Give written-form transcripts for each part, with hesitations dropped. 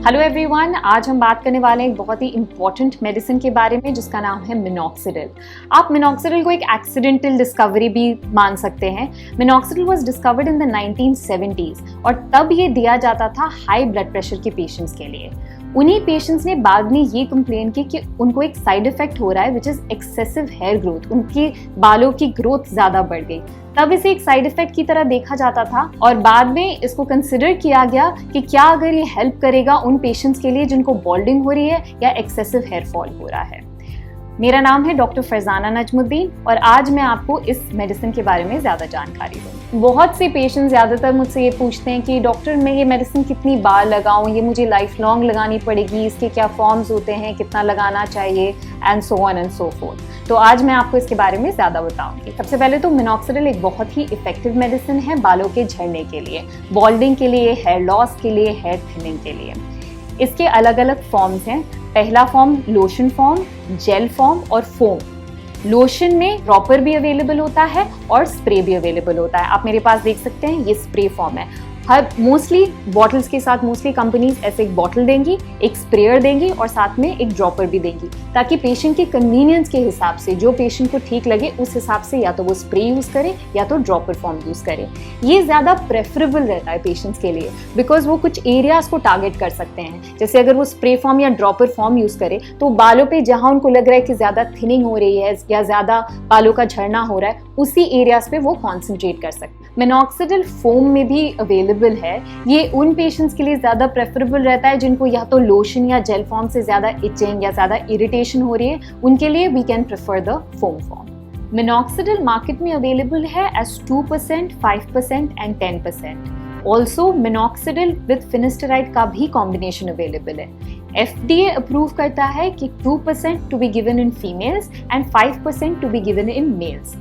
Hello everyone, आज हम बात करने वाले हैं एक बहुत ही इंपॉर्टेंट मेडिसिन के बारे में जिसका नाम है मिनॉक्सिडिल। आप मिनॉक्सिडिल को एक एक्सीडेंटल डिस्कवरी भी मान सकते हैं। Minoxidil was discovered in the 1970s और तब ये दिया जाता था हाई ब्लड प्रेशर के पेशेंट्स के लिए। उन्हीं पेशेंट्स ने बाद में ये कंप्लेन की कि उनको एक साइड इफेक्ट हो रहा है which is excessive hair growth, उनके बालों की ग्रोथ ज्यादा बढ़ गई। तब इसे एक साइड इफेक्ट की तरह देखा जाता था और बाद में इसको कंसिडर किया गया कि क्या अगर ये हेल्प करेगा उन पेशेंट्स के लिए जिनको बॉल्डिंग हो रही है या एक्सेसिव हेयर फॉल हो रहा है। मेरा नाम है डॉक्टर फरजाना नजमुद्दीन और आज मैं आपको इस मेडिसिन के बारे में ज़्यादा जानकारी दूँ। बहुत से पेशेंट्स ज़्यादातर मुझसे ये पूछते हैं कि डॉक्टर मैं ये मेडिसिन कितनी बार लगाऊं, ये मुझे लाइफ लॉन्ग लगानी पड़ेगी, इसके क्या फॉर्म्स होते हैं, कितना लगाना चाहिए and so on and so fourth. तो आज मैं आपको इसके बारे में ज़्यादा बताऊंगी। सबसे पहले तो मिनॉक्सिडिल एक बहुत ही इफेक्टिव मेडिसिन है बालों के झड़ने के लिए, बॉल्डिंग के लिए, हेयर लॉस के लिए, हेयर थिनिंग के लिए। इसके अलग अलग फॉर्म्स हैं। पहला form lotion form, jail form और फोम। लोशन में ड्रॉपर भी अवेलेबल होता है और स्प्रे भी अवेलेबल होता है। आप मेरे पास देख सकते हैं ये स्प्रे फॉर्म है। हर मोस्टली बॉटल्स के साथ मोस्टली कंपनीज ऐसे एक बॉटल देंगी, एक स्प्रेयर देंगी और साथ में एक ड्रॉपर भी देंगी ताकि पेशेंट के कन्वीनियंस के हिसाब से जो पेशेंट को ठीक लगे उस हिसाब से या तो वो स्प्रे यूज़ करे या तो ड्रॉपर फॉर्म यूज़ करे। ये ज़्यादा प्रेफरेबल रहता है पेशेंट्स के लिए बिकॉज वो कुछ एरियाज को टारगेट कर सकते हैं। जैसे अगर वो स्प्रे फॉर्म या ड्रॉपर फॉर्म यूज़ करे तो बालों पे जहाँ उनको लग रहा है कि ज़्यादा थिनिंग हो रही है या ज़्यादा बालों का झड़ना हो रहा है उसी एरियाज पे वो कॉन्सेंट्रेट कर सकते हैं। मिनॉक्सिडिल फोम में भी अवेलेबल है। ये उन पेशेंट्स के लिए ज़्यादा प्रेफरेबल रहता है जिनको या तो लोशन या जेल फॉर्म से ज़्यादा इचिंग या ज़्यादा इरिटेशन हो रही है, उनके लिए we can prefer the foam form. Minoxidil market में अवेलेबल है as 2%, 5% and 10%। Also minoxidil with finasteride का भी कॉम्बिनेशन अवेलेबल है। FDA अप्रूव करता है कि 2% to be given in females and 5% to be given in males.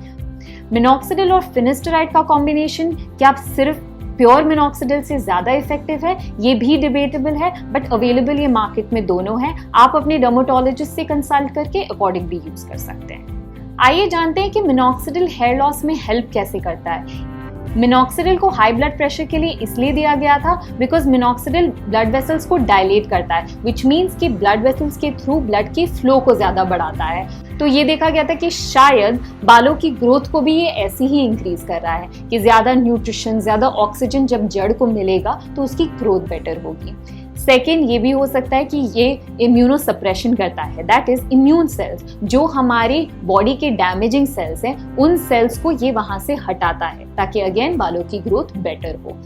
Minoxidil और finasteride का कॉम्बिनेशन क्या सिर्फ प्योर मिनॉक्सिडिल से ज़्यादा इफेक्टिव है, ये भी डिबेटेबल है, बट अवेलेबल ये मार्केट में दोनों है। आप अपने डर्मेटोलॉजिस्ट से कंसल्ट करके अकॉर्डिंग भी यूज़ कर सकते हैं। आइए जानते हैं कि मिनॉक्सिडिल हेयर लॉस में हेल्प कैसे करता है। मिनॉक्सिडिल को हाई ब्लड प्रेशर के लिए इसलिए दिया गया था बिकॉज मिनॉक्सिडिल ब्लड वेसल्स को डायलेट करता है विच मीन्स कि ब्लड वेसल्स के थ्रू ब्लड की फ्लो को ज़्यादा बढ़ाता है। तो ये देखा गया था कि शायद बालों की ग्रोथ को भी ये ऐसे ही इंक्रीज कर रहा है कि ज़्यादा न्यूट्रिशन, ज़्यादा ऑक्सीजन जब जड़ को मिलेगा तो उसकी ग्रोथ बेटर होगी। सेकेंड, ये भी हो सकता है कि ये इम्यूनो सप्रेशन करता है, दैट इज इम्यून सेल्स जो हमारी बॉडी के डैमेजिंग सेल्स हैं उन सेल्स को ये वहाँ से हटाता है ताकि अगेन बालों की ग्रोथ बेटर हो।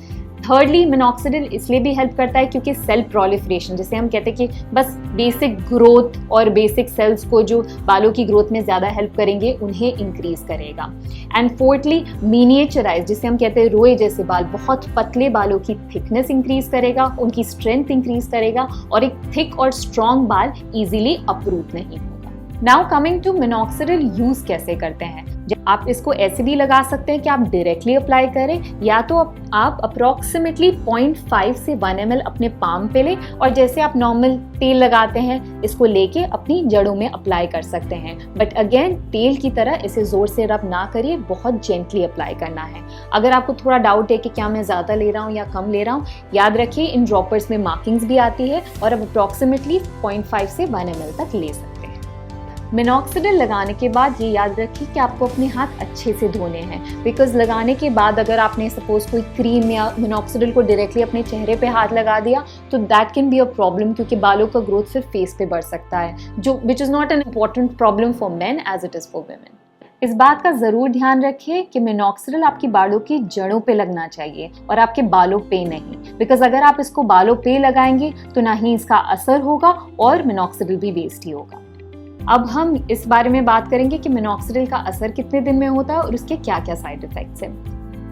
थर्डली, मिनॉक्सिडिल इसलिए भी हेल्प करता है क्योंकि सेल प्रोलिफरेशन, जिसे हम कहते हैं कि बस बेसिक ग्रोथ और बेसिक सेल्स को जो बालों की ग्रोथ में ज़्यादा हेल्प करेंगे उन्हें इंक्रीज करेगा। एंड फोर्थली, मिनिएचराइज, जिसे हम कहते हैं रोए जैसे बाल, बहुत पतले बालों की थिकनेस इंक्रीज करेगा, उनकी स्ट्रेंथ इंक्रीज करेगा और एक थिक और स्ट्रॉन्ग बाल इजीली अपरूट नहीं होगा। Now coming to minoxidil use कैसे करते हैं। आप इसको ऐसे भी लगा सकते हैं कि आप डायरेक्टली अप्लाई करें या तो आप अप्रोक्सीमेटली 0.5 से 1 ml अपने पाम पे लें और जैसे आप नॉर्मल तेल लगाते हैं इसको लेके अपनी जड़ों में अप्लाई कर सकते हैं। बट अगेन तेल की तरह इसे जोर से रब ना करिए, बहुत जेंटली अप्लाई करना है। अगर आपको थोड़ा डाउट है कि क्या मैं ज़्यादा ले रहा हूँ या कम ले रहा हूँ, याद रखिए इन ड्रॉपर्स में मार्किंग्स भी आती है और अब अप्रोक्सीमेटली 0.5 से 1 ml तक ले सकते हैं। मिनॉक्सिडिल लगाने के बाद ये याद रखिए कि आपको अपने हाथ अच्छे से धोने हैं बिकॉज लगाने के बाद अगर आपने सपोज कोई क्रीम या मिनॉक्सिडिल को डायरेक्टली अपने चेहरे पे हाथ लगा दिया तो that can be a problem क्योंकि बालों का ग्रोथ फिर फेस पे बढ़ सकता है जो which is not an important problem for men as it is for women. इस बात का ज़रूर ध्यान रखिए कि मिनॉक्सिडिल आपकी बालों की जड़ों पे लगना चाहिए और आपके बालों पे नहीं, बिकॉज अगर आप इसको बालों पे लगाएंगे तो ना ही इसका असर होगा और मिनॉक्सिडिल भी वेस्ट ही होगा। अब हम इस बारे में बात करेंगे कि मिनॉक्सिडिल का असर कितने दिन में होता है और उसके क्या क्या साइड इफेक्ट्स हैं।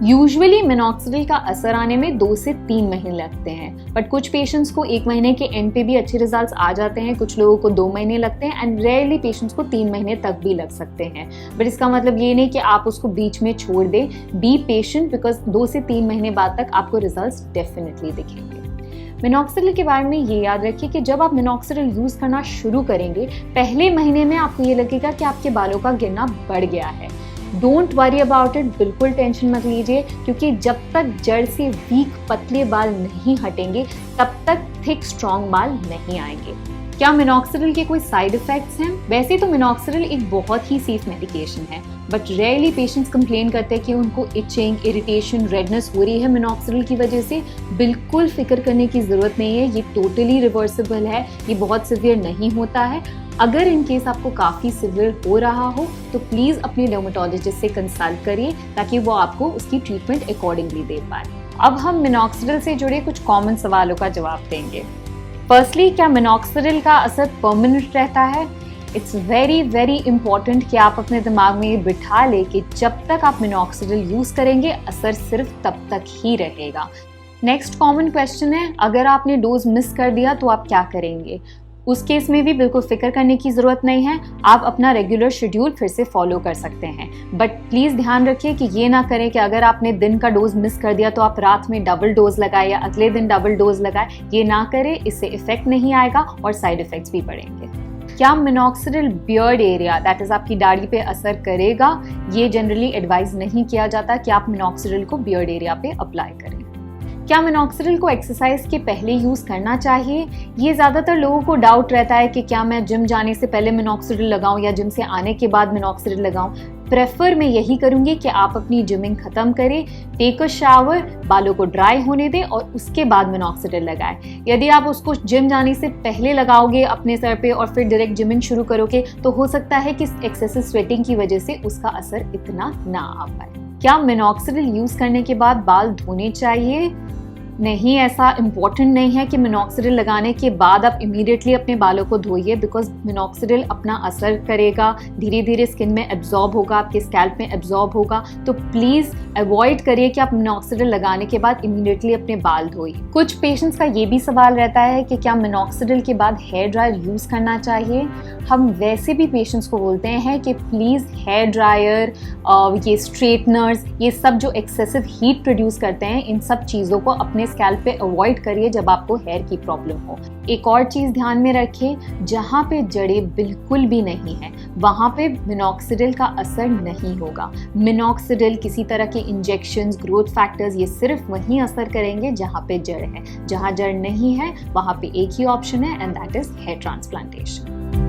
यूजुअली मिनॉक्सिडिल का असर आने में 2 से 3 महीने लगते हैं, बट कुछ पेशेंट्स को 1 महीने के एंड पे भी अच्छे रिजल्ट्स आ जाते हैं, कुछ लोगों को 2 महीने लगते हैं एंड रेयरली पेशेंट्स को 3 महीने तक भी लग सकते हैं। बट इसका मतलब ये नहीं कि आप उसको बीच में छोड़ दें। बी पेशेंट बिकॉज 2 से 3 महीने बाद तक आपको रिजल्ट्स डेफिनेटली दिखेंगे। मिनॉक्सिडिल के बारे में ये याद रखिए कि जब आप मिनॉक्सिडिल यूज़ करना शुरू करेंगे पहले महीने में आपको ये लगेगा कि आपके बालों का गिरना बढ़ गया है। डोंट वरी अबाउट इट, बिल्कुल टेंशन मत लीजिए, क्योंकि जब तक जड़ से वीक पतले बाल नहीं हटेंगे तब तक थिक स्ट्रॉन्ग बाल नहीं आएंगे। क्या मिनॉक्सिडिल के कोई साइड इफेक्ट्स हैं? वैसे तो मिनॉक्सिडिल एक बहुत ही सेफ मेडिकेशन है, बट रेयरली पेशेंट्स कंप्लेन करते हैं कि उनको इचिंग, इरिटेशन, रेडनेस हो रही है मिनॉक्सिडिल की वजह से। बिल्कुल फिक्र करने की ज़रूरत नहीं है, ये टोटली रिवर्सिबल है, ये बहुत सिवियर नहीं होता है। अगर इन केस आपको काफ़ी सिवियर हो रहा हो तो प्लीज़ अपने डर्मेटोलॉजिस्ट से कंसल्ट करिए ताकि वो आपको उसकी ट्रीटमेंट अकॉर्डिंगली दे पाए। अब हम मिनॉक्सिडिल से जुड़े कुछ कॉमन सवालों का जवाब देंगे। फर्स्टली, क्या मिनॉक्सिडिल का असर परमानेंट रहता है? इट्स वेरी इंपॉर्टेंट कि आप अपने दिमाग में ये बिठा लें कि जब तक आप मिनॉक्सिडिल यूज़ करेंगे असर सिर्फ तब तक ही रहेगा। नेक्स्ट कॉमन क्वेश्चन है, अगर आपने डोज मिस कर दिया तो आप क्या करेंगे? उस केस में भी बिल्कुल फिक्र करने की ज़रूरत नहीं है, आप अपना रेगुलर शेड्यूल फिर से फॉलो कर सकते हैं। बट प्लीज़ ध्यान रखिए कि ये ना करें कि अगर आपने दिन का डोज मिस कर दिया तो आप रात में डबल डोज लगाए या अगले दिन डबल डोज लगाए। ये ना करें, इससे इफेक्ट नहीं आएगा और साइड इफेक्ट्स भी बढ़ेंगे। क्या minoxidil beard area, that is आपकी दाढ़ी पे असर करेगा? ये जनरली एडवाइज नहीं किया जाता कि आप मिनॉक्सिडिल को बियर्ड एरिया पे अप्लाई करें। क्या मिनॉक्सिडिल को एक्सरसाइज के पहले यूज़ करना चाहिए? ये ज़्यादातर लोगों को डाउट रहता है कि क्या मैं जिम जाने से पहले मिनॉक्सिडिल लगाऊं या जिम से आने के बाद मिनॉक्सिडिल लगाऊं। प्रेफर मैं यही करूंगी कि आप अपनी जिमिंग ख़त्म करें, टेक अ शावर, बालों को ड्राई होने दें और उसके बाद मिनॉक्सिडिल लगाएं। यदि आप उसको जिम जाने से पहले लगाओगे अपने सर पे और फिर डायरेक्ट जिमिंग शुरू करोगे तो हो सकता है कि एक्सेसिव स्वेटिंग की वजह से उसका असर इतना ना आ पाए। क्या मिनॉक्सिडिल यूज़ करने के बाद बाल धोने चाहिए? नहीं, ऐसा इम्पॉर्टेंट नहीं है कि मिनॉक्सिडिल लगाने के बाद आप इमीडिएटली अपने बालों को धोइए, बिकॉज मिनॉक्सिडिल अपना असर करेगा, धीरे धीरे स्किन में एब्जॉर्ब होगा, आपके स्कैल्प में एब्जॉर्ब होगा। तो प्लीज़ अवॉइड करिए कि आप मिनॉक्सिडिल लगाने के बाद इमीडिएटली अपने बाल धोइए। कुछ पेशेंट्स का ये भी सवाल रहता है कि क्या मिनॉक्सिडिल के बाद हेयर ड्रायर यूज़ करना चाहिए? हम वैसे भी पेशेंट्स को बोलते हैं कि प्लीज़ हेयर ड्रायर, ये स्ट्रेटनर्स, ये सब जो एक्सेसिव हीट प्रोड्यूस करते हैं, इन सब चीज़ों को अपने स्कैल्प पे अवॉइड करिए जब आपको हेयर की प्रॉब्लम हो। एक और चीज़ ध्यान में रखिए, जहाँ पे जड़ें बिल्कुल भी नहीं है वहाँ पे मिनॉक्सिडिल का असर नहीं होगा। मिनॉक्सिडिल, किसी तरह के इंजेक्शंस, ग्रोथ फैक्टर्स, ये सिर्फ वहीं असर करेंगे जहाँ पे जड़ है। जहाँ जड़ नहीं है वहाँ पे एक ही ऑप्शन है, and that is here transplantation.